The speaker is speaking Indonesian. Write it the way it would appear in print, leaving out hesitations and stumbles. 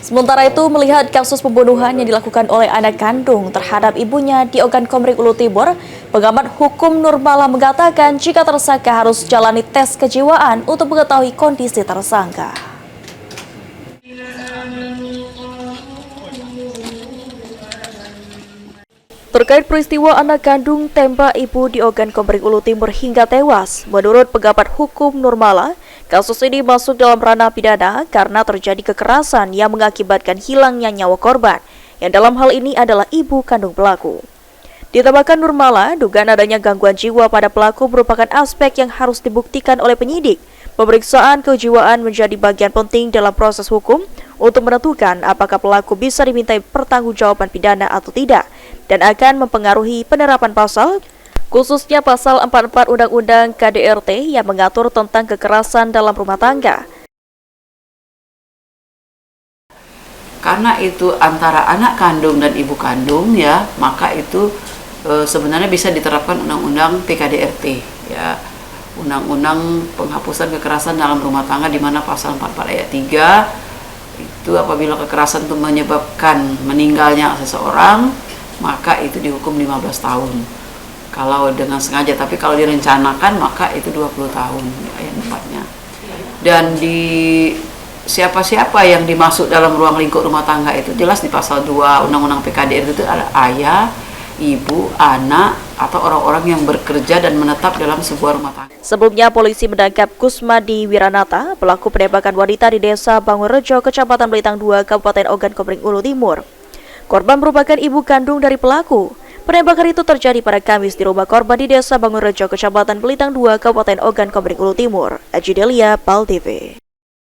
Sementara itu, melihat kasus pembunuhan yang dilakukan oleh anak kandung terhadap ibunya di Ogan Komering Ulu Timur, pengamat hukum Nurmala mengatakan jika tersangka harus jalani tes kejiwaan untuk mengetahui kondisi tersangka. Terkait peristiwa anak kandung tembak ibu di Ogan Komering Ulu Timur hingga tewas, menurut pengamat hukum Nurmala, kasus ini masuk dalam ranah pidana karena terjadi kekerasan yang mengakibatkan hilangnya nyawa korban, yang dalam hal ini adalah ibu kandung pelaku. Ditambahkan Nurmala, dugaan adanya gangguan jiwa pada pelaku merupakan aspek yang harus dibuktikan oleh penyidik. Pemeriksaan kejiwaan menjadi bagian penting dalam proses hukum untuk menentukan apakah pelaku bisa dimintai pertanggungjawaban pidana atau tidak, dan akan mempengaruhi penerapan pasal, khususnya pasal 44 Undang-Undang KDRT yang mengatur tentang kekerasan dalam rumah tangga. Karena itu antara anak kandung dan ibu kandung ya, maka itu sebenarnya bisa diterapkan Undang-Undang PKDRT ya. Undang-Undang Penghapusan Kekerasan dalam Rumah Tangga, di mana pasal 44 ayat 3 itu apabila kekerasan itu menyebabkan meninggalnya seseorang, maka itu dihukum 15 tahun kalau dengan sengaja, tapi kalau direncanakan maka itu 20 tahun ayat 4-nya. Dan di siapa-siapa yang dimasuk dalam ruang lingkup rumah tangga itu jelas di pasal 2 Undang-Undang PKDRT itu ada ayah, ibu, anak, atau orang-orang yang bekerja dan menetap dalam sebuah rumah tangga. Sebelumnya, polisi menangkap Kusmadi Wiranata, pelaku penembakan wanita di Desa Bangunrejo, Kecamatan Belitang 2, Kabupaten Ogan Komering Ulu Timur. Korban merupakan ibu kandung dari pelaku. Penembakan itu terjadi pada Kamis di rumah korban di Desa Bangunrejo, Kecamatan Belitang 2, Kabupaten Ogan Komering Ulu Timur. Aji Delia, PAL TV.